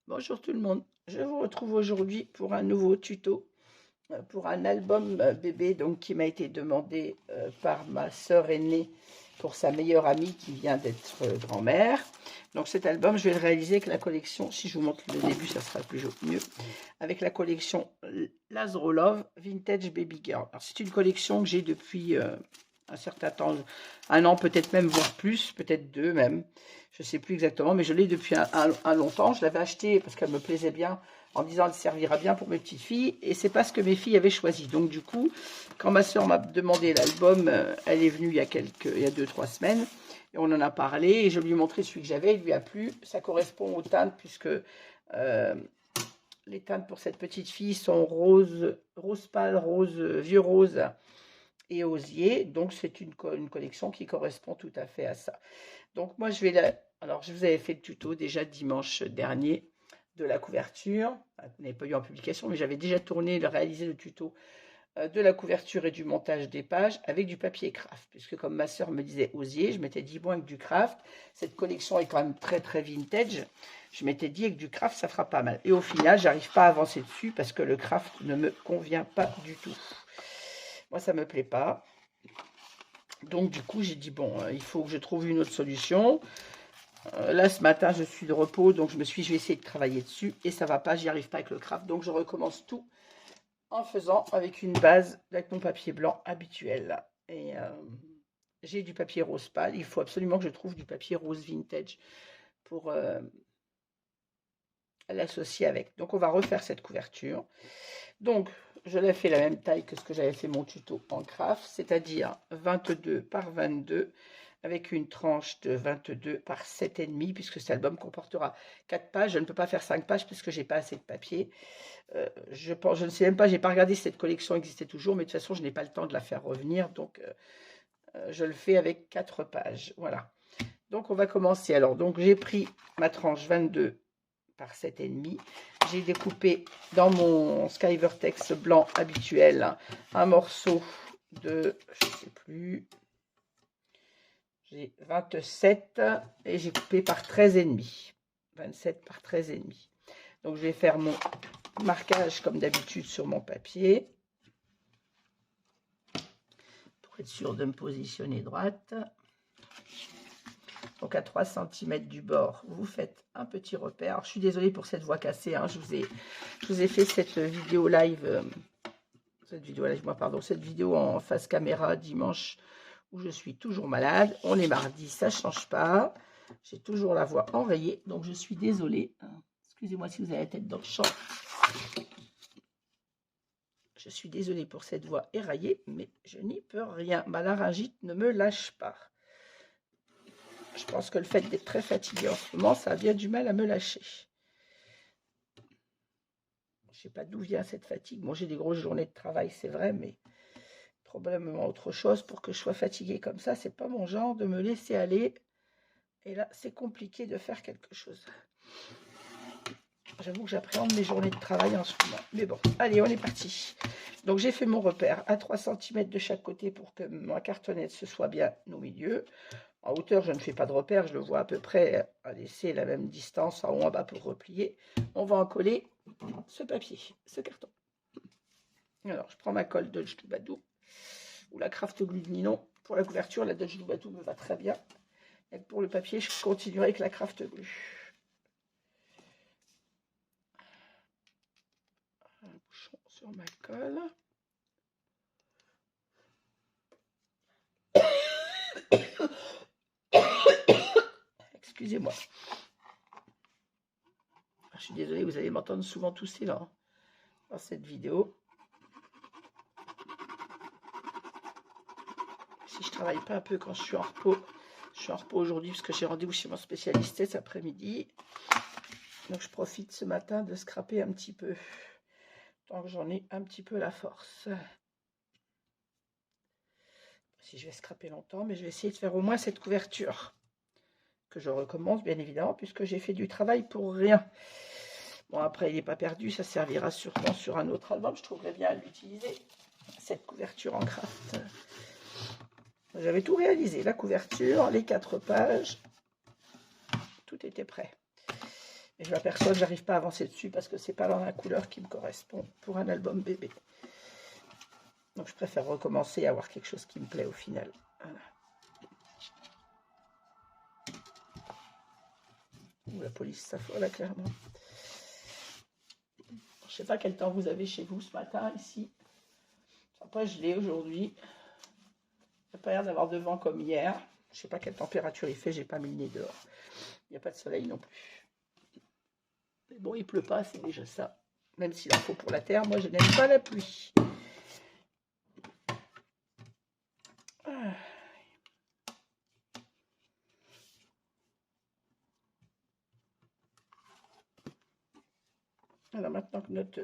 Bonjour tout le monde, je vous retrouve aujourd'hui pour un nouveau tuto, pour un album bébé donc, qui m'a été demandé par ma sœur aînée pour sa meilleure amie qui vient d'être grand-mère. Donc cet album, je vais le réaliser avec la collection, si je vous montre le début, ça sera plus mieux, avec la collection Lazaro Love Vintage Baby Girl. Alors c'est une collection que j'ai depuis un certain temps, un an peut-être même, voire plus, peut-être deux même. Je ne sais plus exactement, mais je l'ai depuis un longtemps. Je l'avais acheté parce qu'elle me plaisait bien, en me disant elle servira bien pour mes petites filles. Et c'est pas ce que mes filles avaient choisi. Donc du coup, quand ma soeur m'a demandé l'album, elle est venue il y a 2-3 semaines. Et on en a parlé et je lui ai montré celui que j'avais. Il lui a plu. Ça correspond aux teintes puisque les teintes pour cette petite fille sont rose, rose pâle, rose, vieux rose et osier. Donc c'est une collection qui correspond tout à fait à ça. Donc moi je vais alors je vous avais fait le tuto déjà dimanche dernier de la couverture. Vous n'avez pas eu en publication, mais j'avais déjà réalisé le tuto de la couverture et du montage des pages avec du papier craft. Puisque comme ma soeur me disait osier, je m'étais dit bon, avec du craft, cette collection est quand même très très vintage. Je m'étais dit avec du craft ça fera pas mal. Et au final, j'arrive pas à avancer dessus parce que le craft ne me convient pas du tout. Moi ça me plaît pas. Donc du coup j'ai dit bon, il faut que je trouve une autre solution. Là ce matin je suis de repos, donc je vais essayer de travailler dessus et ça va pas, j'y arrive pas avec le craft, donc je recommence tout en faisant avec une base, avec mon papier blanc habituel. Et j'ai du papier rose pâle, il faut absolument que je trouve du papier rose vintage pour l'associer avec. Donc on va refaire cette couverture. Donc je l'ai fait la même taille que ce que j'avais fait mon tuto en craft, c'est-à-dire 22 par 22 avec une tranche de 22 par 7,5 puisque cet album comportera 4 pages. Je ne peux pas faire 5 pages puisque j'ai pas assez de papier. Je ne sais même pas, j'ai pas regardé si cette collection existait toujours, mais de toute façon je n'ai pas le temps de la faire revenir, donc je le fais avec 4 pages. Voilà. Donc on va commencer. Alors donc j'ai pris ma tranche 22 par 7,5. J'ai découpé dans mon Skyvertex blanc habituel un morceau de, je ne sais plus, j'ai 27 et j'ai coupé par 13,5. 27 par 13,5. Donc je vais faire mon marquage comme d'habitude sur mon papier pour être sûr de me positionner droite. Donc à 3 cm du bord, vous faites un petit repère. Alors, je suis désolée pour cette voix cassée, hein. Je vous ai fait cette vidéo live, cette vidéo en face caméra dimanche où je suis toujours malade. On est mardi, ça ne change pas. J'ai toujours la voix enrayée, donc je suis désolée. Excusez-moi si vous avez la tête dans le champ. Je suis désolée pour cette voix éraillée, mais je n'y peux rien. Ma laryngite ne me lâche pas. Je pense que le fait d'être très fatiguée en ce moment, ça a bien du mal à me lâcher. Je ne sais pas d'où vient cette fatigue. Bon, j'ai des grosses journées de travail, c'est vrai, mais probablement autre chose pour que je sois fatiguée comme ça. C'est pas mon genre de me laisser aller. Et là, c'est compliqué de faire quelque chose. J'avoue que j'appréhende mes journées de travail en ce moment. Mais bon, allez, on est parti. Donc, j'ai fait mon repère à 3 cm de chaque côté pour que ma cartonnette se soit bien au milieu. En hauteur, je ne fais pas de repère, je le vois à peu près à laisser la même distance en haut en bas pour replier. On va en coller ce papier, ce carton. Alors, je prends ma colle Dodge Toubadou ou la Craft Glue de Ninon. Pour la couverture, la Dodge Toubadou me va très bien. Et pour le papier, je continuerai avec la Craft Glue. Un bouchon sur ma colle. Excusez-moi. Je suis désolée, vous allez m'entendre souvent tousser là, dans cette vidéo. Si je travaille pas un peu quand je suis en repos aujourd'hui parce que j'ai rendez-vous chez mon spécialiste cet après-midi. Donc je profite ce matin de scraper un petit peu, tant que j'en ai un petit peu la force. Si je vais scraper longtemps, mais je vais essayer de faire au moins cette couverture. Que je recommence bien évidemment, puisque j'ai fait du travail pour rien. Bon, après, il n'est pas perdu, ça servira sûrement sur un autre album. Je trouverais bien à l'utiliser, cette couverture en craft. J'avais tout réalisé, la couverture, les 4 pages. Tout était prêt. Et je m'aperçois que j'arrive pas à avancer dessus parce que c'est pas dans la couleur qui me correspond pour un album bébé. Donc je préfère recommencer et avoir quelque chose qui me plaît au final. Voilà. Ouh, la police, ça faut là clairement. Je sais pas quel temps vous avez chez vous ce matin ici. C'est pas gelé aujourd'hui. Il n'y a pas l'air d'avoir de vent comme hier. Je sais pas quelle température il fait, j'ai pas mis le nez dehors. Il n'y a pas de soleil non plus. Mais bon, il pleut pas, c'est déjà ça. Même s'il en faut pour la terre, moi je n'aime pas la pluie. Ah. Alors maintenant que je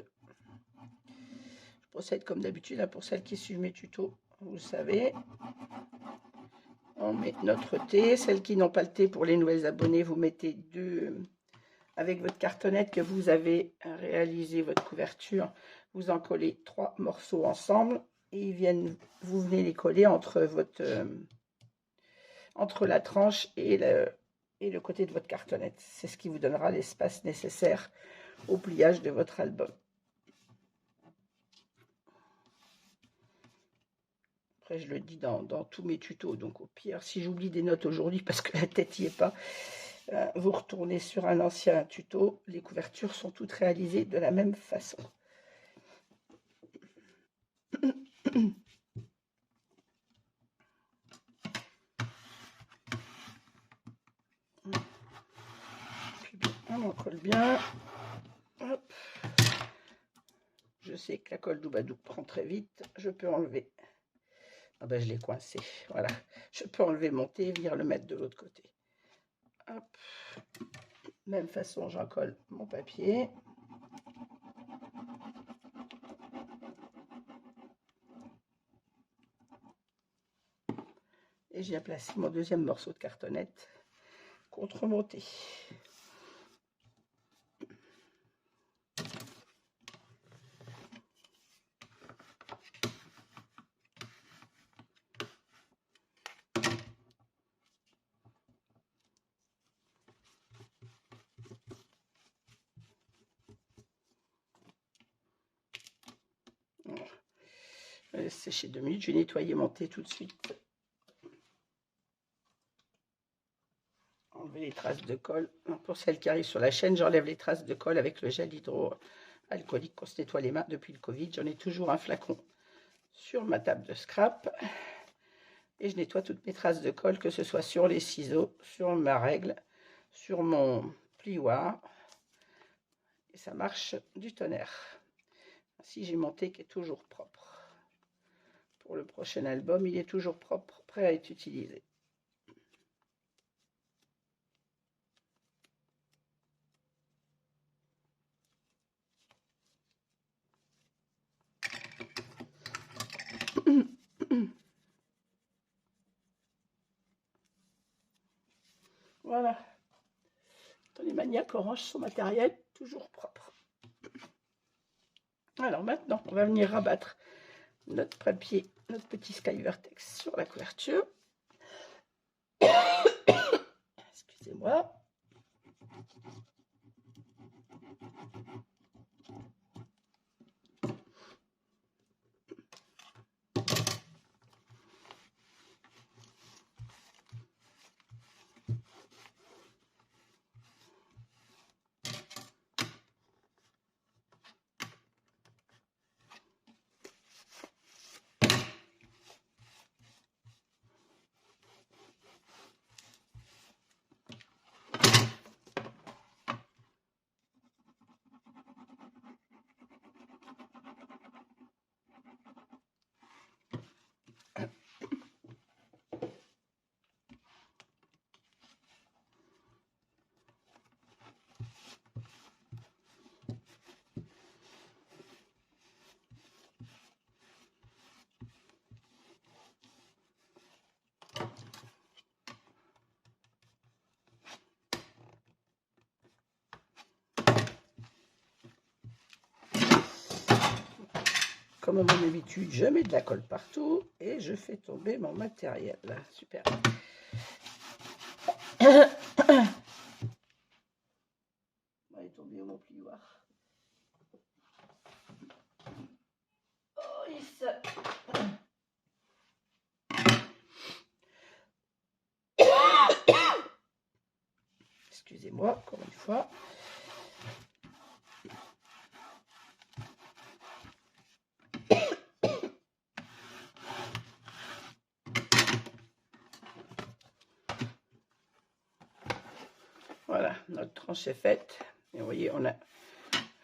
procède comme d'habitude, hein, pour celles qui suivent mes tutos, vous le savez. On met notre thé. Celles qui n'ont pas le thé, pour les nouvelles abonnés, vous mettez avec votre cartonnette que vous avez réalisé votre couverture, vous en collez 3 morceaux ensemble et vous venez les coller entre la tranche et le côté de votre cartonnette. C'est ce qui vous donnera l'espace nécessaire au pliage de votre album. Après, je le dis dans tous mes tutos, donc au pire, si j'oublie des notes aujourd'hui parce que la tête n'y est pas, vous retournez sur un ancien tuto. Les couvertures sont toutes réalisées de la même façon. On en colle bien. Hop. Je sais que la colle Doubadouk prend très vite. Je peux enlever. Ah ben, je l'ai coincé. Voilà. Je peux enlever mon thé et venir le mettre de l'autre côté. Hop. Même façon, j'en colle mon papier. Et j'ai placé mon deuxième morceau de cartonnette contre mon thé. Je vais laisser sécher 2 minutes. Je vais nettoyer mon thé tout de suite. Enlever les traces de colle. Pour celles qui arrivent sur la chaîne, j'enlève les traces de colle avec le gel hydroalcoolique qu'on se nettoie les mains depuis le Covid. J'en ai toujours un flacon sur ma table de scrap. Et je nettoie toutes mes traces de colle, que ce soit sur les ciseaux, sur ma règle, sur mon plioir. Et ça marche du tonnerre. Ainsi, j'ai mon thé qui est toujours propre. Pour le prochain album, il est toujours propre, prêt à être utilisé. Voilà. Les maniaques rangent son matériel toujours propre. Alors maintenant, on va venir rabattre notre papier, notre petit Sky Vertex sur la couverture. Excusez-moi. Comme à mon habitude, je mets de la colle partout et je fais tomber mon matériel. Super. excusez-moi, encore une fois. Voilà, notre tranche est faite. Et vous voyez, on a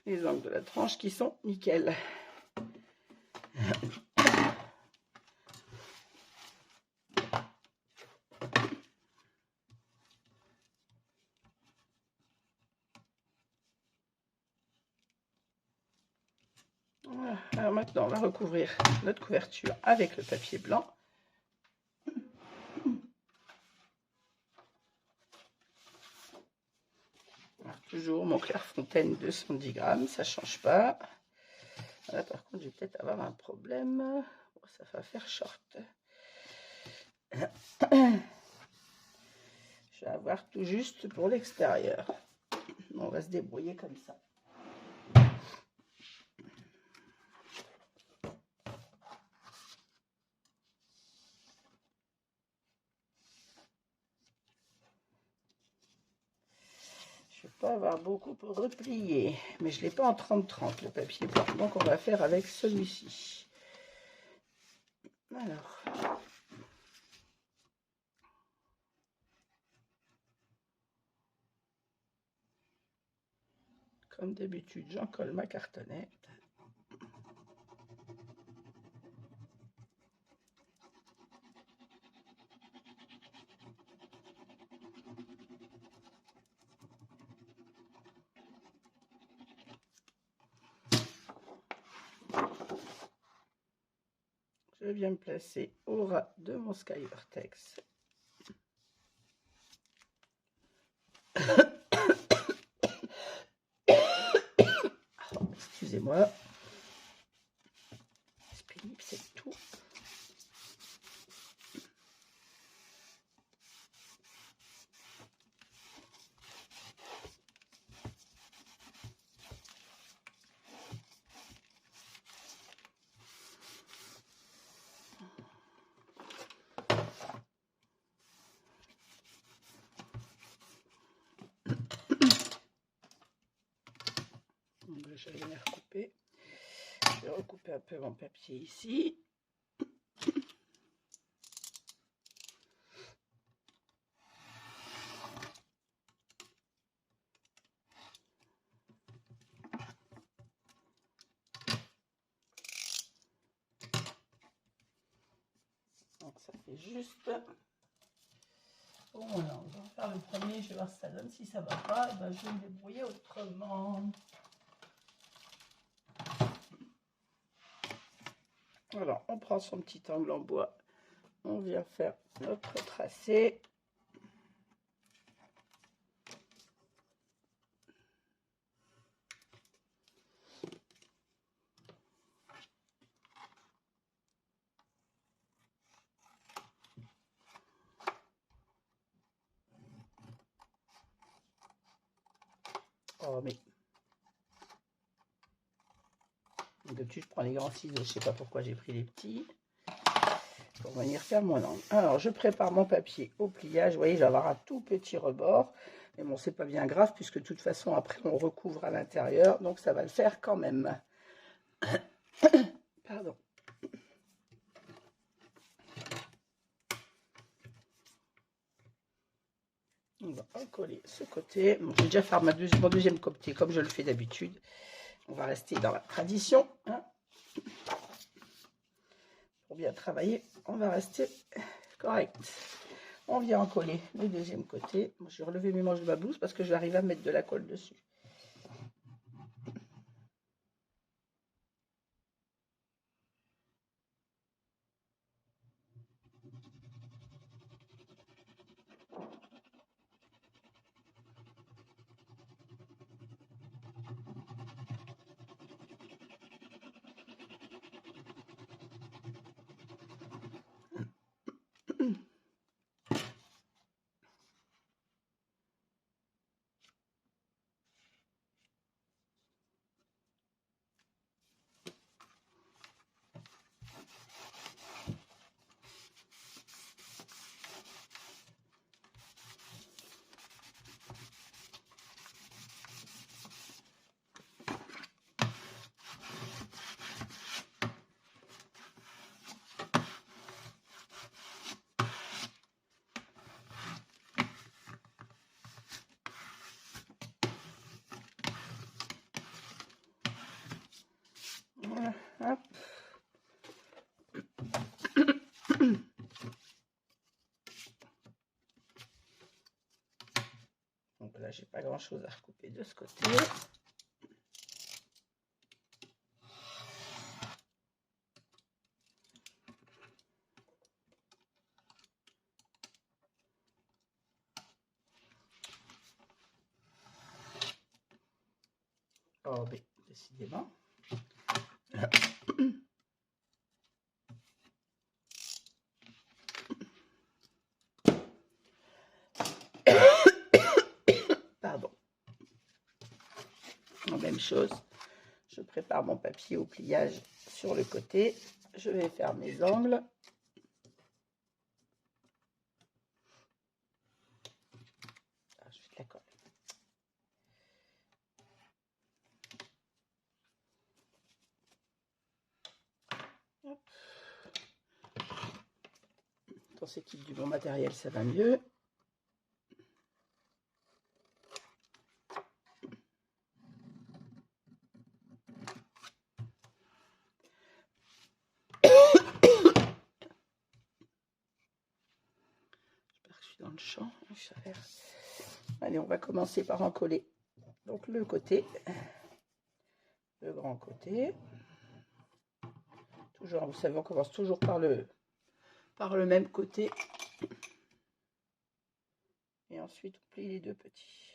les angles de la tranche qui sont nickel. Voilà. Alors maintenant, on va recouvrir notre couverture avec le papier blanc. Alors, toujours mon Clairefontaine 210 grammes, ça ne change pas. Là, par contre, je vais peut-être avoir un problème. Oh, ça va faire short. Je vais avoir tout juste pour l'extérieur. On va se débrouiller comme ça. Je ne vais pas avoir beaucoup pour replier, mais je ne l'ai pas en 30-30 le papier blanc, donc on va faire avec celui-ci. Alors, comme d'habitude, j'en colle ma cartonnette. Je viens me placer au ras de mon Skyvertex. Excusez-moi. C'est pénible, c'est tout. Je vais venir recouper. Je vais recouper un peu mon papier ici. Donc ça fait juste. Bon, alors, on va faire le premier, je vais voir si ça donne. Si ça ne va pas, ben, je vais me débrouiller autrement. Alors, on prend son petit angle en bois. On vient faire notre tracé. Oh, mais d'habitude, je prends les grands ciseaux. Je ne sais pas pourquoi j'ai pris les petits. Pour venir faire mon angle. Alors, je prépare mon papier au pliage. Vous voyez, je vais avoir un tout petit rebord. Mais bon, c'est pas bien grave, puisque de toute façon, après, on recouvre à l'intérieur. Donc, ça va le faire quand même. Pardon. On va coller ce côté. Bon, je vais déjà faire mon deuxième côté, comme je le fais d'habitude. On va rester dans la tradition. Hein. Pour bien travailler, on va rester correct. On vient en coller le deuxième côté. Bon, je vais relever mes manches de ma blouse parce que je vais arriver à mettre de la colle dessus. Voilà, j'ai pas grand chose à recouper de ce côté. Oh, mais décidément. Pardon. Même chose. Je prépare mon papier au pliage sur le côté. Je vais faire mes angles. Ah, je fais de la colle. Hop. Dans ce kit du bon matériel, ça va mieux. Dans le champ. Allez, on va commencer par en coller donc le côté, le grand côté. Toujours, vous savez, on commence toujours par le même côté. Et ensuite, on plie les deux petits.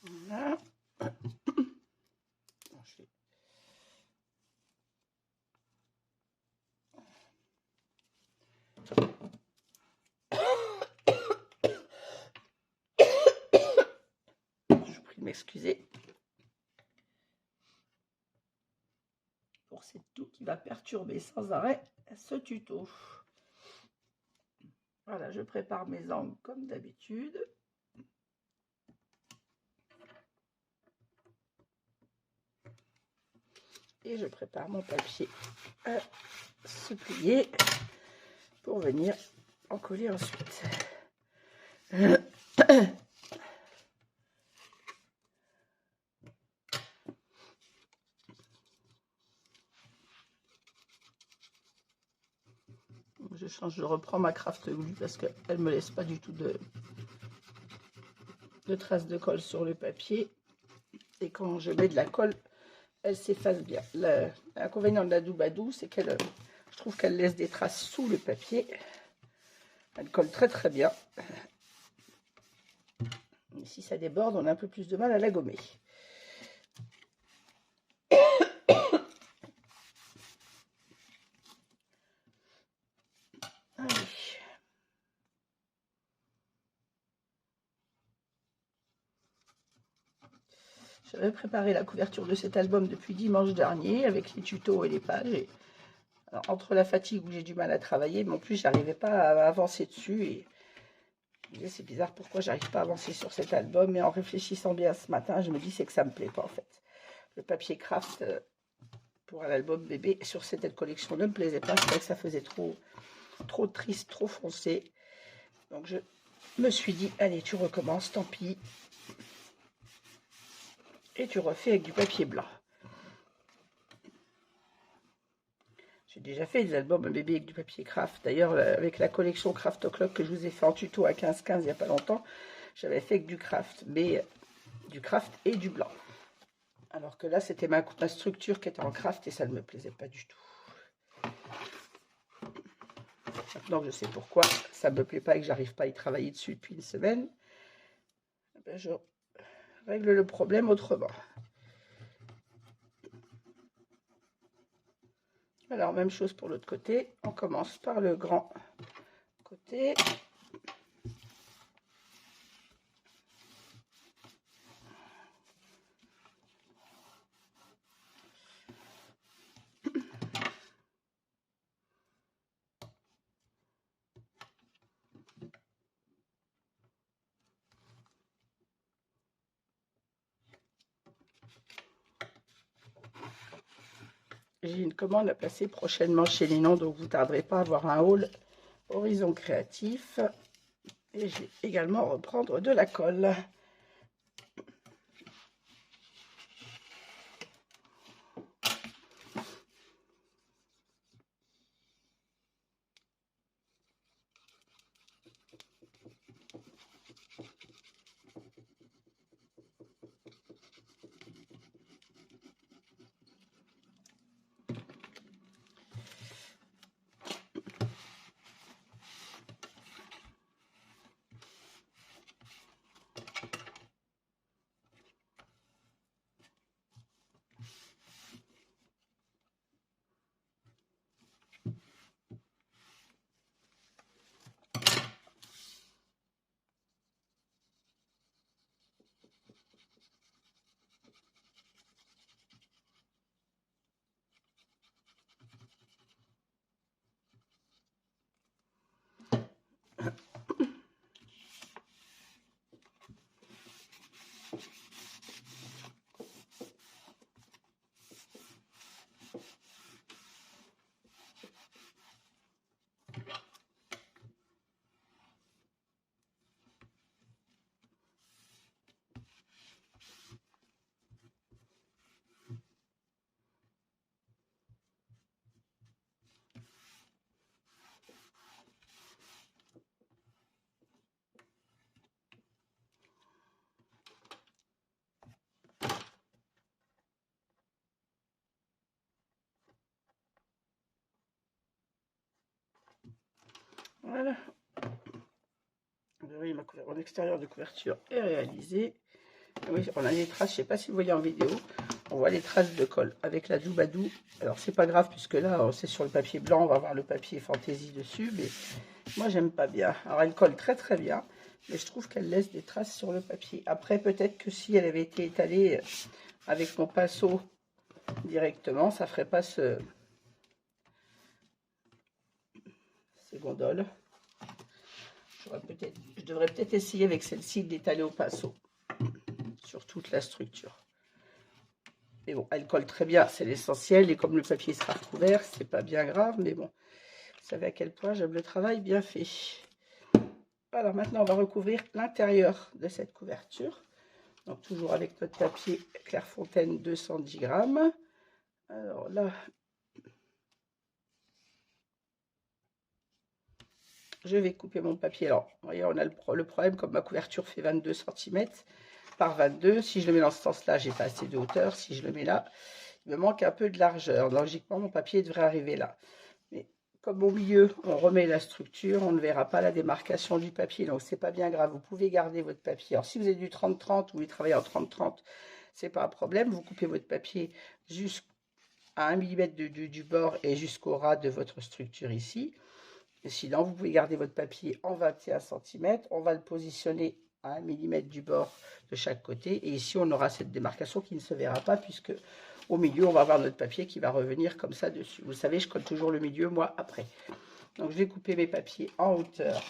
Voilà. Je vous prie de m'excuser pour cette toux qui va perturber sans arrêt ce tuto. Voilà, je prépare mes angles comme d'habitude. Et je prépare mon papier à se plier pour venir en coller ensuite. Je change, je reprends ma craft glue parce qu'elle me laisse pas du tout de traces de colle sur le papier. Et quand je mets de la colle, elle s'efface bien. L'inconvénient de la Doubadou, c'est qu'elle, je trouve qu'elle laisse des traces sous le papier. Elle colle très très bien. Et si ça déborde, on a un peu plus de mal à la gommer. Allez. J'avais préparé la couverture de cet album depuis dimanche dernier avec les tutos et les pages. Et alors, entre la fatigue où j'ai du mal à travailler, mais en plus j'arrivais pas à avancer dessus. Et c'est bizarre pourquoi j'arrive pas à avancer sur cet album. Mais en réfléchissant bien ce matin, je me dis c'est que ça me plaît pas en fait. Le papier craft pour l'album bébé sur cette collection ne me plaisait pas. C'est vrai que ça faisait trop triste, trop foncé. Donc je me suis dit allez, tu recommences, tant pis. Et tu refais avec du papier blanc. J'ai déjà fait des albums bébé avec du papier craft. D'ailleurs, avec la collection Craft O'Clock que je vous ai fait en tuto à 15,15 il n'y a pas longtemps, j'avais fait avec du craft, mais du craft et du blanc. Alors que là, c'était ma structure qui était en craft et ça ne me plaisait pas du tout. Maintenant que je sais pourquoi ça ne me plaît pas et que j'arrive pas à y travailler dessus depuis une semaine, ben je règle le problème autrement. Alors, même chose pour l'autre côté. On commence par le grand côté. J'ai une commande à passer prochainement chez Linon, donc vous ne tarderez pas à avoir un haul Horizon créatif. Et je vais également reprendre de la colle. Voilà. Oui, mon extérieur de couverture est réalisé. Oui, on a les traces, je ne sais pas si vous voyez en vidéo, on voit les traces de colle avec la Doubadou. Alors c'est pas grave puisque là c'est sur le papier blanc, on va avoir le papier fantaisie dessus, mais moi j'aime pas bien. Alors elle colle très très bien, mais je trouve qu'elle laisse des traces sur le papier. Après peut-être que si elle avait été étalée avec mon pinceau directement, ça ferait pas ces gondoles. Je devrais peut-être essayer avec celle-ci d'étaler au pinceau sur toute la structure. Mais bon, elle colle très bien, c'est l'essentiel. Et comme le papier sera recouvert, c'est pas bien grave. Mais bon, vous savez à quel point j'aime le travail bien fait. Alors maintenant, on va recouvrir l'intérieur de cette couverture. Donc toujours avec notre papier Clairefontaine 210 grammes. Alors là, je vais couper mon papier. Alors, vous voyez, on a le problème, comme ma couverture fait 22 cm par 22. Si je le mets dans ce sens-là, j'ai pas assez de hauteur. Si je le mets là, il me manque un peu de largeur. Logiquement, mon papier devrait arriver là. Mais comme au milieu, on remet la structure, on ne verra pas la démarcation du papier. Donc, c'est pas bien grave. Vous pouvez garder votre papier. Alors, si vous avez du 30-30 ou vous travaillez en 30-30, c'est pas un problème. Vous coupez votre papier jusqu'à 1 mm du bord et jusqu'au ras de votre structure ici. Et sinon, vous pouvez garder votre papier en 21 cm. On va le positionner à 1 mm du bord de chaque côté. Et ici, on aura cette démarcation qui ne se verra pas puisque au milieu, on va avoir notre papier qui va revenir comme ça dessus. Vous savez, je colle toujours le milieu, moi, après. Donc, je vais couper mes papiers en hauteur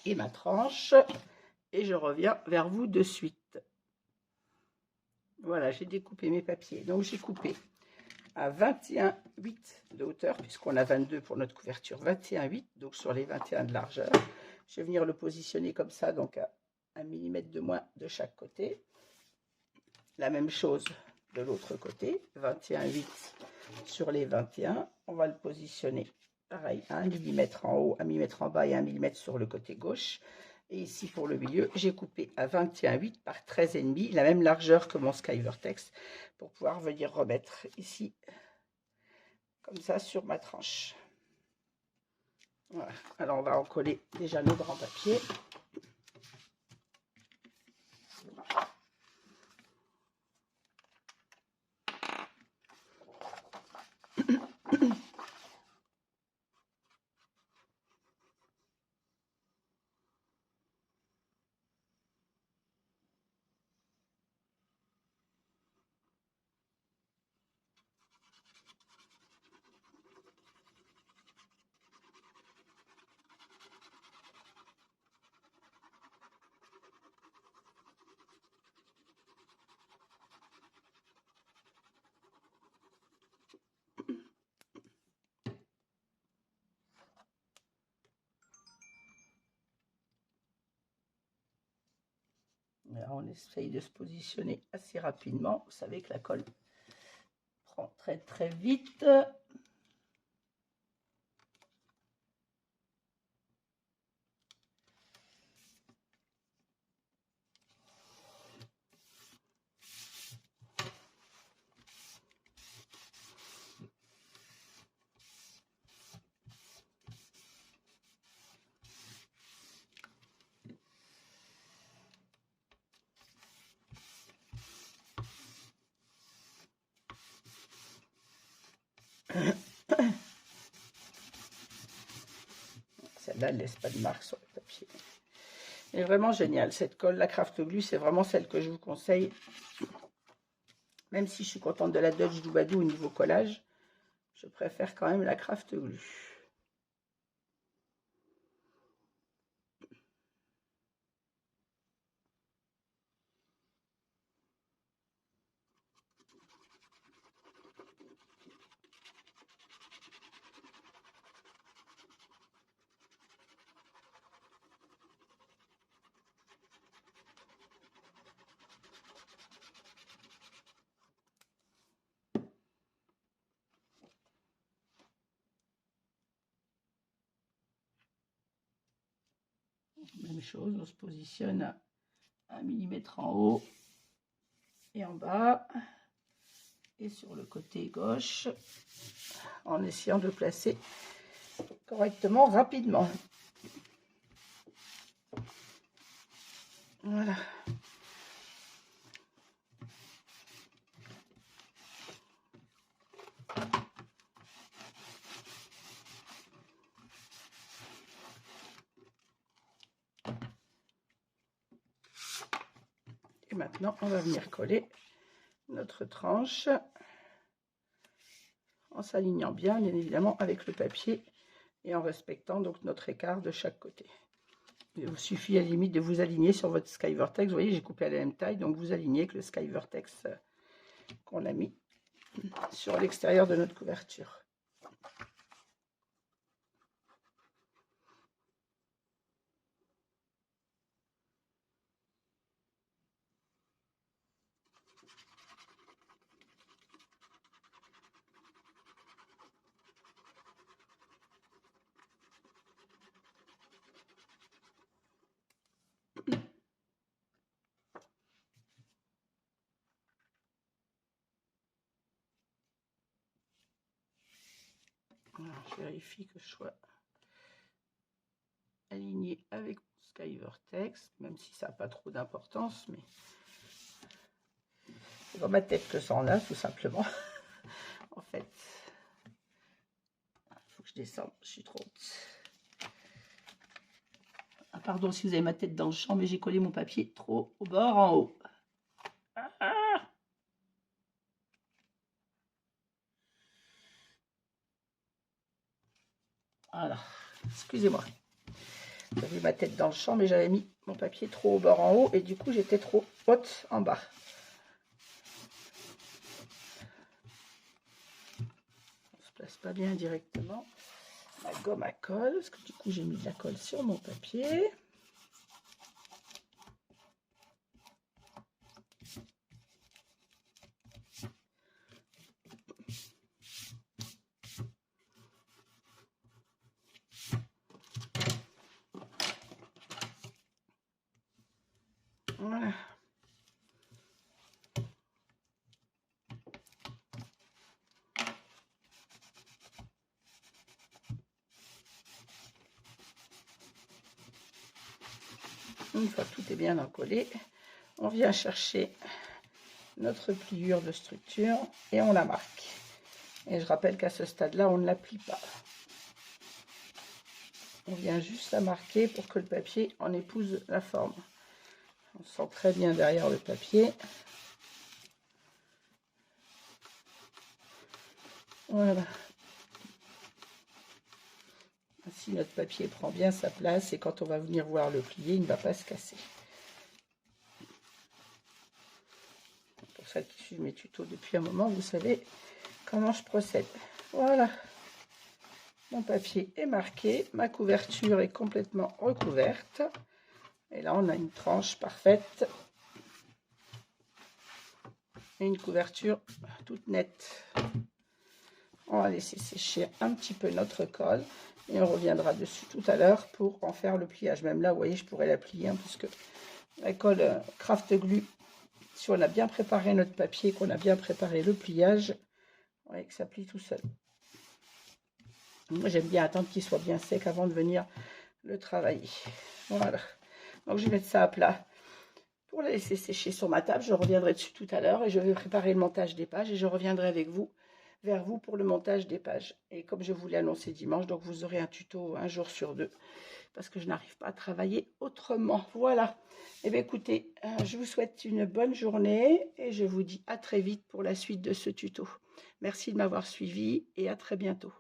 et ma tranche. Et je reviens vers vous de suite. Voilà, j'ai découpé mes papiers. Donc, j'ai coupé à 21,8 de hauteur, puisqu'on a 22 pour notre couverture, 21,8, donc sur les 21 de largeur. Je vais venir le positionner comme ça, donc à 1 mm de moins de chaque côté. La même chose de l'autre côté, 21,8 sur les 21. On va le positionner pareil, 1 mm en haut, 1 mm en bas et 1 mm sur le côté gauche. Et ici pour le milieu, j'ai coupé à 21,8 par 13,5, la même largeur que mon Sky Vertex, pour pouvoir venir remettre ici comme ça sur ma tranche. Voilà. Alors on va en coller déjà nos grands papiers. on essaye de se positionner assez rapidement. Vous savez que la colle prend très très vite. Celle-là, elle ne laisse pas de marque sur le papier. Elle est vraiment géniale, cette colle, la Craft Glue, c'est vraiment celle que je vous conseille. Même si je suis contente de la Dutch Doubadou au niveau collage, je préfère quand même la Craft Glue. Même chose, on se positionne à 1 mm en haut et en bas et sur le côté gauche en essayant de placer correctement rapidement. Voilà. Et maintenant, on va venir coller notre tranche en s'alignant bien évidemment avec le papier et en respectant donc notre écart de chaque côté. Il vous suffit à la limite de vous aligner sur votre Sky Vortex. Vous voyez, j'ai coupé à la même taille, donc vous alignez avec le Sky Vortex qu'on a mis sur l'extérieur de notre couverture. Alors, je vérifie que je sois aligné avec mon Sky Vortex, même si ça n'a pas trop d'importance, mais c'est dans ma tête que ça en a, tout simplement. En fait, il faut que je descende, je suis trop haute. Ah, pardon si vous avez ma tête dans le champ, mais j'ai collé mon papier trop au bord en haut. Voilà, excusez-moi. J'ai vu ma tête dans le champ, mais j'avais mis mon papier trop au bord en haut et du coup j'étais trop haute en bas. On se place pas bien directement. Ma gomme à colle, parce que du coup j'ai mis de la colle sur mon papier. Voilà. Une fois que tout est bien encollé, on vient chercher notre pliure de structure et on la marque. Et je rappelle qu'à ce stade-là, on ne la plie pas. On vient juste la marquer pour que le papier en épouse la forme. On sent très bien derrière le papier. Voilà. Ainsi, notre papier prend bien sa place et quand on va venir voir le plier, il ne va pas se casser. Pour ça que je suis mes tutos depuis un moment, vous savez comment je procède. Voilà. Mon papier est marqué, ma couverture est complètement recouverte. Et là, on a une tranche parfaite et une couverture toute nette. On va laisser sécher un petit peu notre colle et on reviendra dessus tout à l'heure pour en faire le pliage. Même là, vous voyez, je pourrais la plier hein, puisque la colle Craft Glue, si on a bien préparé notre papier, qu'on a bien préparé le pliage, vous voyez que ça plie tout seul. Moi, j'aime bien attendre qu'il soit bien sec avant de venir le travailler. Voilà. Donc, je vais mettre ça à plat pour la laisser sécher sur ma table. Je reviendrai dessus tout à l'heure et je vais préparer le montage des pages et je reviendrai avec vous, vers vous pour le montage des pages. Et comme je vous l'ai annoncé dimanche, donc vous aurez un tuto un jour sur deux parce que je n'arrive pas à travailler autrement. Voilà. Et bien écoutez, je vous souhaite une bonne journée et je vous dis à très vite pour la suite de ce tuto. Merci de m'avoir suivi et à très bientôt.